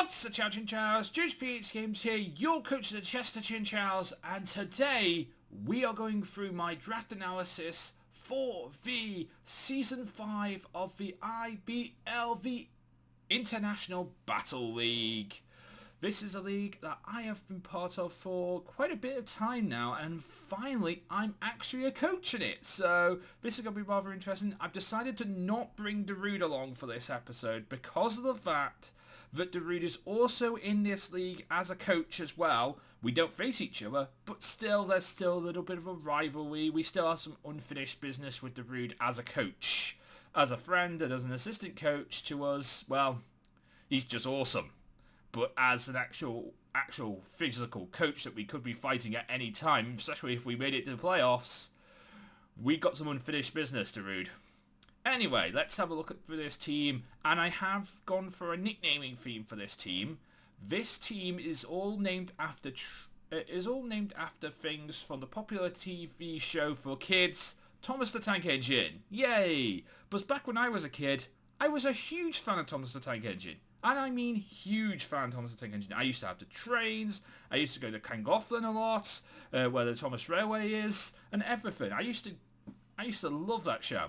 What's the Chow Chinchows? JoesphGames here, your coach of the Chester Chinchous, and today we are going through my draft analysis for the Season 5 of the IBL, the International Battle League. This is a league that I have been part of for quite a bit of time now, and finally I'm actually a coach in it, so this is going to be rather interesting. I've decided to not bring Darude along for this episode because of the fact that Darude is also in this league as a coach as well. We don't face each other, but still there's still a little bit of a rivalry. We still have some unfinished business with Darude as a coach. As a friend and as an assistant coach to us, well, he's just awesome. But as an actual physical coach that we could be fighting at any time, especially if we made it to the playoffs, we got some unfinished business, Darude. Anyway, let's have a look at this team, and I have gone for a nicknaming theme for this team. This team is all named after things from the popular TV show for kids, Thomas the Tank Engine. Yay! But back when I was a kid, I was a huge fan of Thomas the Tank Engine. And I mean huge fan of Thomas the Tank Engine. I used to have the trains, I used to go to Llangollen a lot, where the Thomas Railway is, and everything. I used to love that show.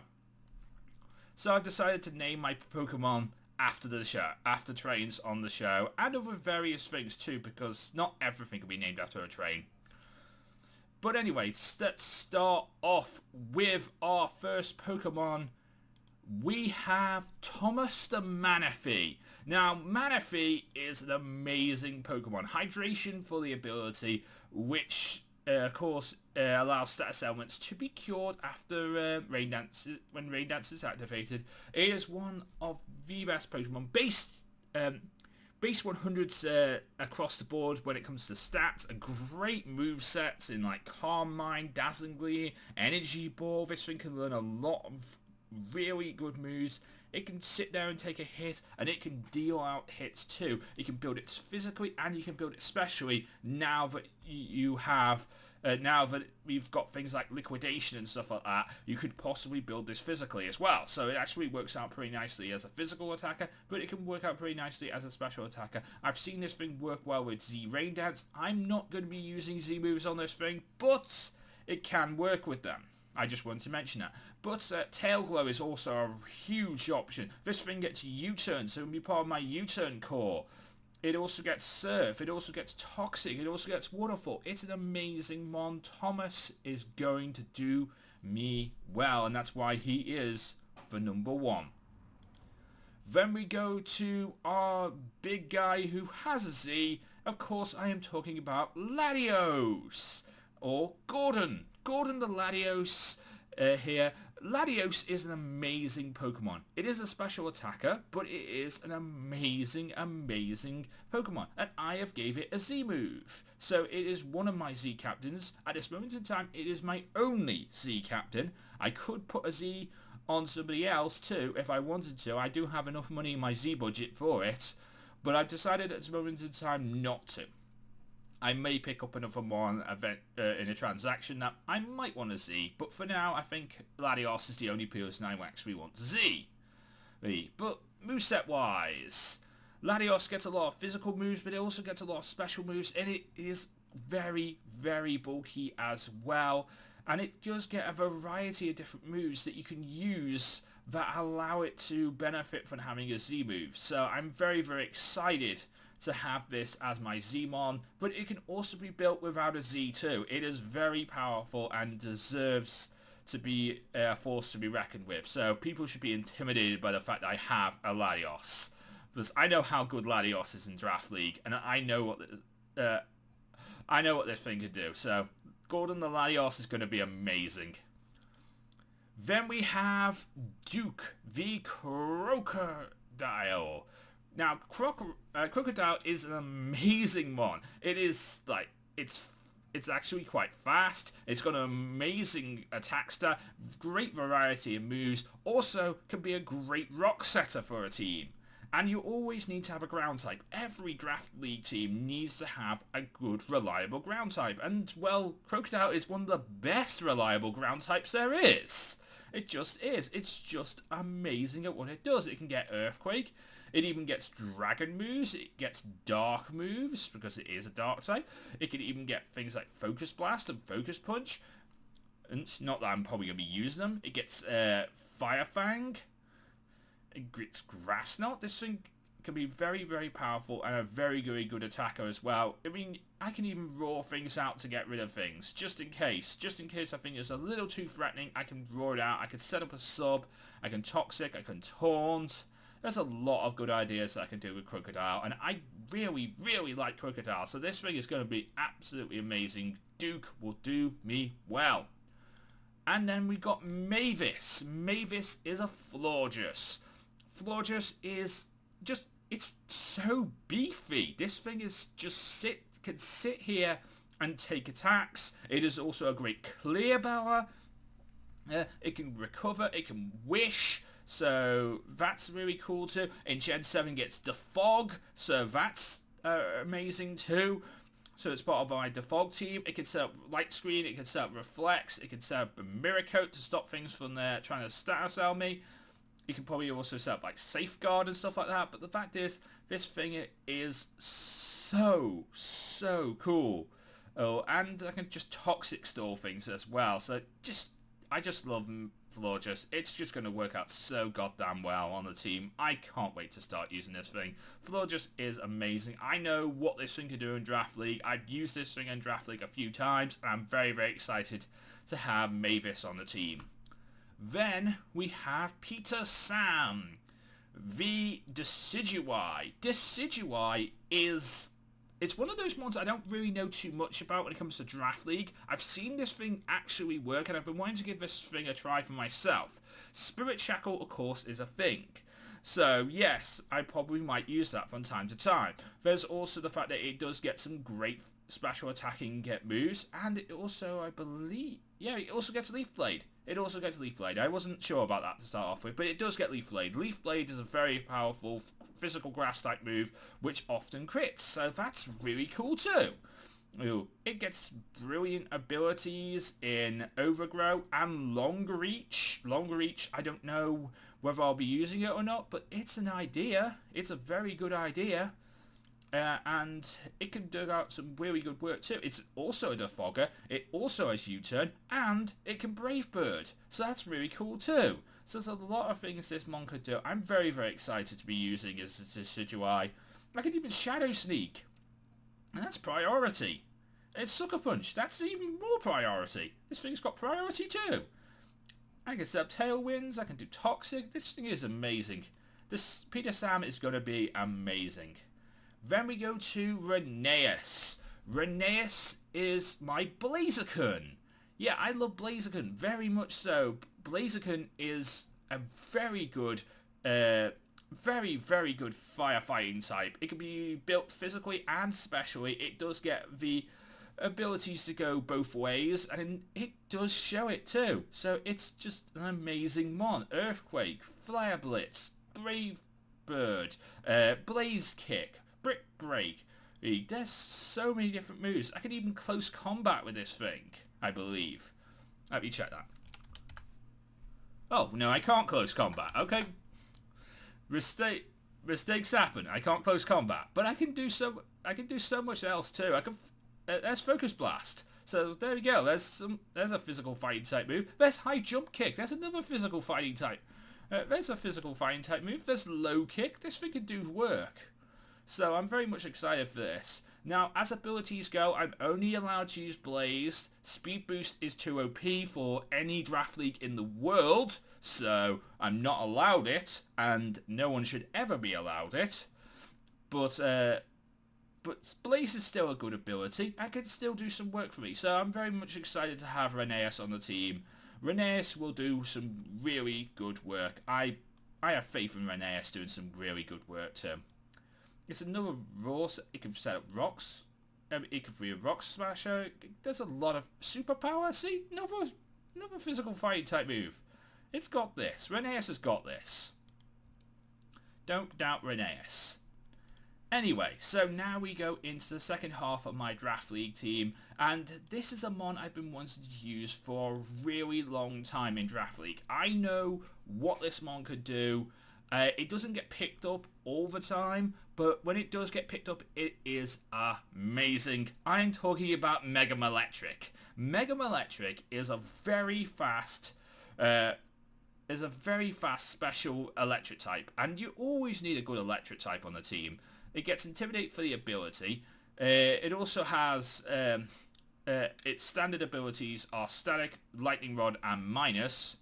So I've decided to name my Pokemon after the show, after trains on the show, and other various things too, because not everything can be named after a train. But anyway, let's start off with our first Pokemon. We have Thomas the Manaphy. Now, Manaphy is an amazing Pokemon. Hydration for the ability, which of course allows status elements to be cured after Rain Dance, when Rain Dance is activated. It is one of the best Pokemon. Base 100s across the board when it comes to stats. A great moveset in like Calm Mind, Dazzling Gleam, Energy Ball. This thing can learn a lot of really good moves. It can sit there and take a hit, and it can deal out hits too. You can build it physically, and you can build it specially now that you have now that we've got things like liquidation and stuff like that. You could possibly build this physically as well, so it actually works out pretty nicely as a physical attacker, but it can work out pretty nicely as a special attacker. I've seen this thing work well with Z Rain Dance. I'm not going to be using Z moves on this thing, but it can work with them. I just wanted to mention that. But Tail Glow is also a huge option. This thing gets U-Turn, so it will be part of my U-Turn core. It also gets Surf, it also gets Toxic, it also gets Waterfall. It's an amazing mon. Thomas is going to do me well, and that's why he is the number one. Then we go to our big guy who has a Z. Of course, I am talking about Latios, or Gordon. Gordon the Latios here. Latios is an amazing Pokemon. It is a special attacker, but it is an amazing Pokemon. And I have gave it a Z move. So it is one of my Z captains. At this moment in time, it is my only Z captain. I could put a Z on somebody else too if I wanted to. I do have enough money in my Z budget for it. But I've decided at this moment in time not to. I may pick up another one event in a transaction that I might want to Z, but for now I think Latios is the only person I actually want to Z. But moveset wise, Latios gets a lot of physical moves, but it also gets a lot of special moves, and it is very bulky as well, and it does get a variety of different moves that you can use that allow it to benefit from having a Z move. So I'm very excited to have this as my Zmon, but it can also be built without a Z too. It is very powerful and deserves to be a force to be reckoned with. So people should be intimidated by the fact that I have a Latios, because I know how good Latios is in Draft League, and I know what this thing can do. So Gordon the Latios is going to be amazing. Then we have Duke the Crocodile. Now, Crocodile is an amazing mon. It is like, it's actually quite fast. It's got an amazing attack stat, great variety of moves. Also, can be a great rock setter for a team. And you always need to have a ground type. Every Draft League team needs to have a good, reliable ground type. And, well, Crocodile is one of the best reliable ground types there is. It just is. It's just amazing at what it does. It can get Earthquake. It even gets dragon moves. It gets dark moves because it is a dark type. It can even get things like Focus Blast and Focus Punch. And not that I'm probably going to be using them. It gets Fire Fang. It gets Grass Knot. This thing can be very, very powerful and a very, very good attacker as well. I mean, I can even roar things out to get rid of things, just in case. Just in case I think it's a little too threatening, I can roar it out. I can set up a sub, I can Toxic, I can Taunt. There's a lot of good ideas that I can do with Crocodile, and I really, really like Crocodile, so this thing is going to be absolutely amazing. Duke will do me well. And then we got Mavis. Mavis is a Florges. Florges is just, it's so beefy. This thing is just can sit here and take attacks. It is also a great clear bower. It can recover, it can wish, so that's really cool too. In Gen 7 gets Defog, so that's amazing too. So it's part of my Defog team. It can set up Light Screen, it can set up Reflex, it can set up a Mirror Coat to stop things from trying to status out me. You can probably also set up like Safeguard and stuff like that, but the fact is, this thing is so cool. Oh, and I can just Toxic Store things as well, so I just love Florges. It's just going to work out so goddamn well on the team. I can't wait to start using this thing. Florges is amazing. I know what this thing can do in Draft League. I've used this thing in Draft League a few times, and I'm very, very excited to have Mavis on the team. Then we have Peter Sam, the Decidueye. Decidueye is... It's one of those ones I don't really know too much about when it comes to Draft League. I've seen this thing actually work, and I've been wanting to give this thing a try for myself. Spirit Shackle, of course, is a thing. So, yes, I probably might use that from time to time. There's also the fact that it does get some great special attacking moves, and it also, I believe... Yeah, it also gets Leaf Blade. It also gets Leaf Blade. I wasn't sure about that to start off with, but it does get Leaf Blade. Leaf Blade is a very powerful physical grass type move, which often crits, so that's really cool too. Ooh, it gets brilliant abilities in Overgrow and Longer Reach. Longer Reach, I don't know whether I'll be using it or not, but it's an idea. It's a very good idea. And it can do out some really good work too. It's also a Defogger, it also has U-turn, and it can Brave Bird. So that's really cool too. So there's a lot of things this mon could do. I'm very, very excited to be using as a Decidueye. I can even Shadow Sneak. And that's priority. It's Sucker Punch. That's even more priority. This thing's got priority too. I can set up Tailwinds. I can do Toxic. This thing is amazing. This Peter Sam is going to be amazing. Then we go to Rheneas. Rheneas is my Blaziken. Yeah, I love Blaziken, very much so. Blaziken is a very good, very, very good firefighting type. It can be built physically and specially. It does get the abilities to go both ways, and it does show it too. So it's just an amazing mon. Earthquake, Flare Blitz, Brave Bird, Blaze Kick, Brick Break. There's so many different moves. I can even close combat with this thing, I believe. Let me check that. Oh, no, I can't close combat. Okay. Mistakes happen. I can't close combat. But I can do so much else too. There's Focus Blast. So there we go. There's a physical fighting type move. There's High Jump Kick. There's another physical fighting type. There's a physical fighting type move. There's Low Kick. This thing can do work. So I'm very much excited for this. Now, as abilities go, I'm only allowed to use Blaze. Speed Boost is too OP for any Draft League in the world, so I'm not allowed it, and no one should ever be allowed it. But Blaze is still a good ability. I can still do some work for me, so I'm very much excited to have Rheneas on the team. Rheneas will do some really good work. I have faith in Rheneas doing some really good work too. It's another raw. It can set up rocks. It could be a rock smasher. There's a lot of superpower. See, another physical fighting type move. It's got this. Rheneas has got this. Don't doubt Rheneas. Anyway, so now we go into the second half of my Draft League team, and this is a mon I've been wanting to use for a really long time in Draft League. I know what this mon could do. It doesn't get picked up all the time, but when it does get picked up, it is amazing. I'm talking about Mega Electric. Mega Electric is a very fast special electric type, and you always need a good electric type on the team. It gets Intimidate for the ability. It also has its standard abilities are Static, Lightning Rod, and Minus.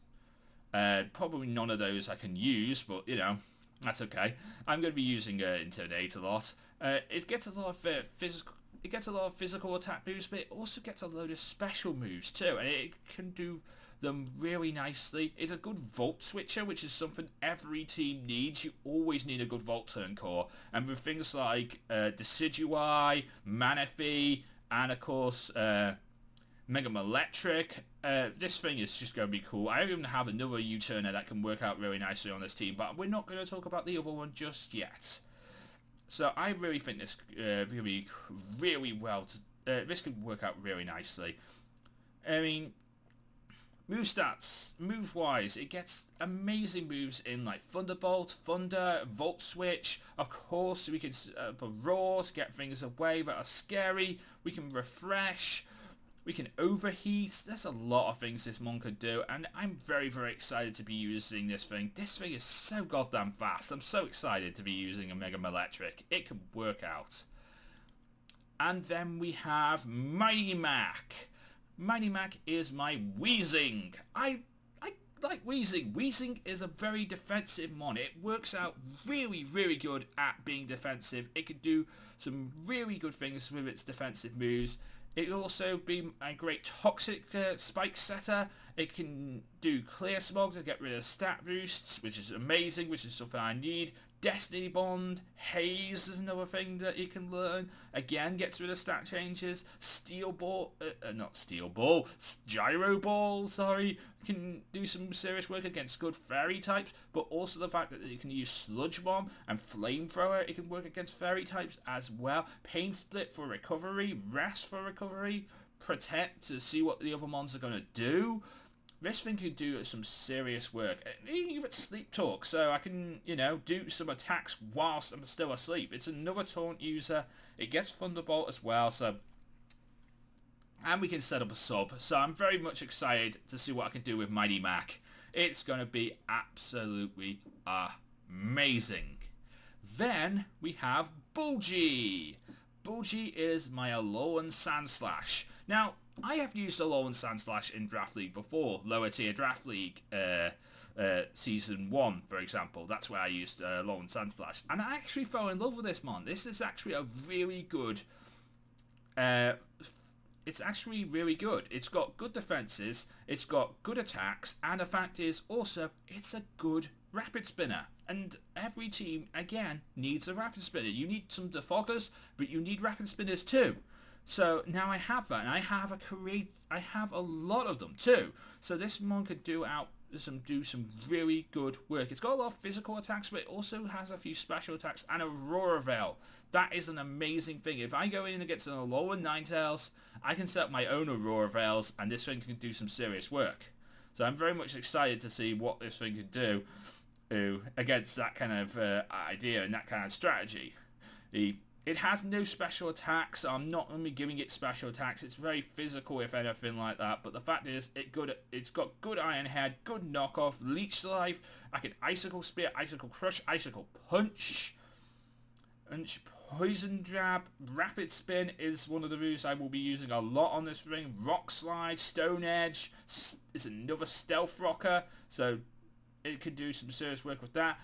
Probably none of those I can use, but you know, that's okay. I'm going to be using Intimidate a lot. It gets a lot of physical. It gets a lot of physical attack moves, but it also gets a load of special moves too, and it can do them really nicely. It's a good Volt Switcher, which is something every team needs. You always need a good Volt Turn Core, and with things like Decidueye, Manaphy, and of course Mega Electric, this thing is just going to be cool. I even have another U-turner that can work out really nicely on this team, but we're not going to talk about the other one just yet. So I really think this will be really well. This could work out really nicely. I mean, move stats, move-wise, it gets amazing moves in like Thunderbolt, Thunder, Volt Switch. Of course, we can Roar to get things away that are scary. We can Refresh. We can Overheat. There's a lot of things this mon could do, and I'm very, very excited to be using this thing. This thing is so goddamn fast. I'm so excited to be using a Mega Electric. It could work out. And then we have Mighty Mac. Mighty Mac is my Weezing. I like Weezing. Weezing is a very defensive mon. It works out really, really good at being defensive. It could do some really good things with its defensive moves. It can also be a great toxic spike setter. It can do Clear Smog to get rid of stat boosts, which is amazing, which is something I need. Destiny Bond, Haze is another thing that you can learn. Again, gets rid of stat changes. Steel Ball, not Steel Ball, Gyro Ball, sorry, can do some serious work against good fairy types, but also the fact that you can use Sludge Bomb and Flamethrower, it can work against fairy types as well. Pain Split for recovery, Rest for recovery, Protect to see what the other mons are going to do. This thing can do some serious work. Even Sleep Talk, so I can, you know, do some attacks whilst I'm still asleep. It's another taunt user. It gets Thunderbolt as well, so... And we can set up a sub. So I'm very much excited to see what I can do with Mighty Mac. It's going to be absolutely amazing. Then we have Bulgy. Bulgy is my Alolan Sandslash. Now, I have used Alolan Sandslash in Draft League before, lower tier Draft League Season 1, for example. That's where I used Alolan Sandslash. And I actually fell in love with this mon. This is actually a really good... it's actually really good. It's got good defenses, it's got good attacks, and the fact is also, it's a good Rapid Spinner. And every team, again, needs a Rapid Spinner. You need some Defoggers, but you need Rapid Spinners too. So now I have that, and I have a lot of them too. So this mon could do some really good work. It's got a lot of physical attacks, but it also has a few special attacks and Aurora Veil. That is an amazing thing. If I go in against an Alolan Ninetales, I can set up my own Aurora Veils, and this thing can do some serious work. So I'm very much excited to see what this thing can do against that kind of idea and that kind of strategy. It has no special attacks, so I'm not going to be giving it special attacks. It's very physical, if anything like that. But the fact is, it's got good Iron Head, good knockoff, Leech Life. I can Icicle Spear, Icicle Crush, Icicle Punch, and Poison Jab. Rapid Spin is one of the moves I will be using a lot on this ring. Rock Slide, Stone Edge is another Stealth Rocker, so it can do some serious work with that.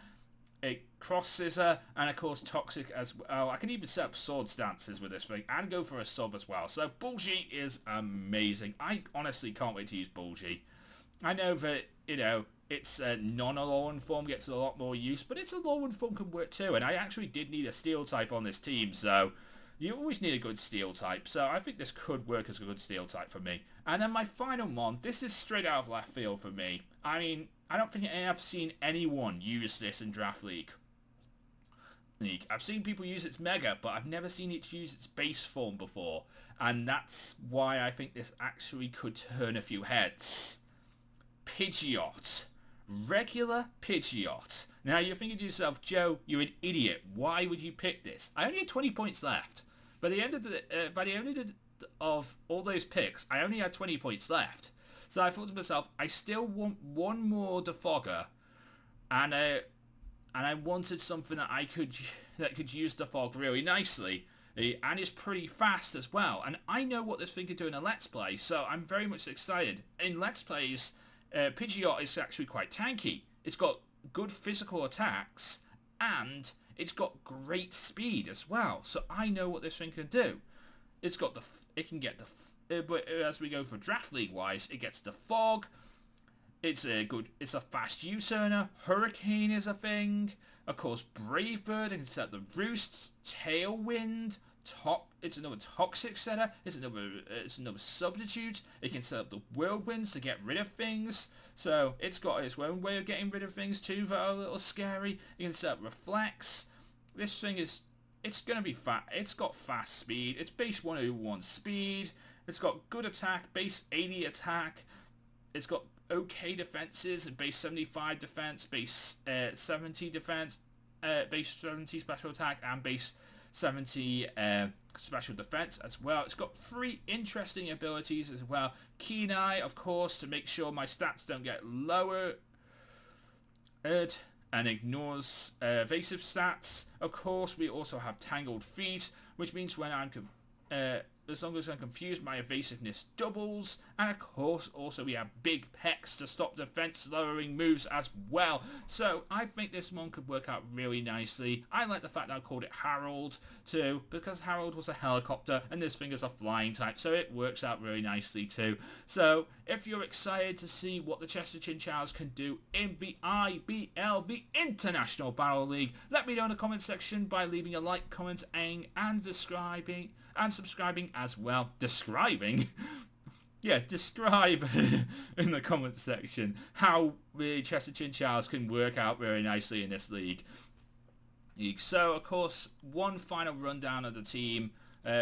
A Cross Scissor, and of course Toxic as well. I can even set up Sword Stances with this thing and go for a sub as well. So Bulgy is amazing. I honestly can't wait to use Bulgy. I know that, you know, its non-Alolan form gets a lot more use, but its Alolan form can work too. And I actually did need a Steel type on this team, so you always need a good Steel type. So I think this could work as a good Steel type for me. And then my final mon, this is straight out of left field for me. I mean, I don't think I have seen anyone use this in Draft League. I've seen people use its Mega, but I've never seen it use its base form before. And that's why I think this actually could turn a few heads. Pidgeot. regular Pidgeot. Now you're thinking to yourself, Joe, you're an idiot. Why would you pick this? I only had 20 points left. By the end of all those picks, I only had 20 points left. So I thought to myself, I still want one more Defogger, and I wanted something that could use Defog really nicely, and it's pretty fast as well. And I know what this thing can do in a Let's Play, so I'm very much excited. In Let's Plays, Pidgeot is actually quite tanky. It's got good physical attacks, and it's got great speed as well. So I know what this thing can do. It can get but as we go for Draft League wise, it gets the Fog. It's a fast U-turner. Hurricane is a thing. Of course, Brave Bird, it can set the Roosts, Tailwind, it's another Toxic setter. It's another Substitute. It can set up the Whirlwinds to get rid of things. So it's got its own way of getting rid of things too that are a little scary. You can set up Reflex. This thing it's going to be fast. It's got fast speed. It's base 101 speed. It's got good attack, base 80 attack. It's got okay defenses, base 75 defense, base 70 defense, base 70 special attack, and base 70 special defense as well. It's got 3 interesting abilities as well. Keen Eye, of course, to make sure my stats don't get lower, and ignores evasive stats. Of course, we also have Tangled Feet, which means when I'm as long as I'm confused, my evasiveness doubles. And of course, also we have Big Pecs to stop defense lowering moves as well. So I think this one could work out really nicely. I like the fact that I called it Harold too, because Harold was a helicopter and this thing is a flying type, so it works out really nicely too. So if you're excited to see what the Chester Chinchows can do in the IBL, the International Battle League, let me know in the comment section by leaving a like, comment, and subscribing as well. Describe in the comment section how the Chester Chinchows can work out very nicely in this league. So, of course, one final rundown of the team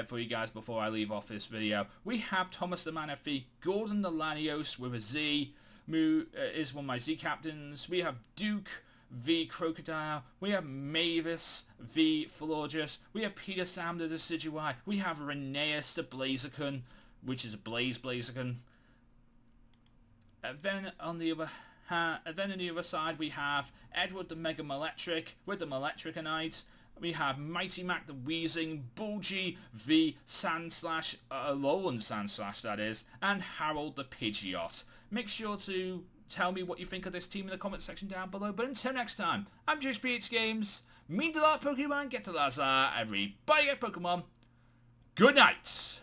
for you guys before I leave off this video. We have Thomas the Manaphy, Gordon the Lanios with a Z, who is one of my Z captains. We have Duke v Crocodile, we have Mavis v Florges, we have Peter Sam the Decidueye, we have Rheneas the Blaziken, which is a Blaziken. Then on the other side we have Edward the Mega Malectric with the Malectriconite. We have Mighty Mac the Wheezing, Bulgy v Sandslash, Alolan Sandslash that is, and Harold the Pidgeot. Make sure to tell me what you think of this team in the comment section down below. But until next time, I'm JoesphGames. Mean to a lot of Pokemon, get to Lazar. Everybody get Pokemon. Good night.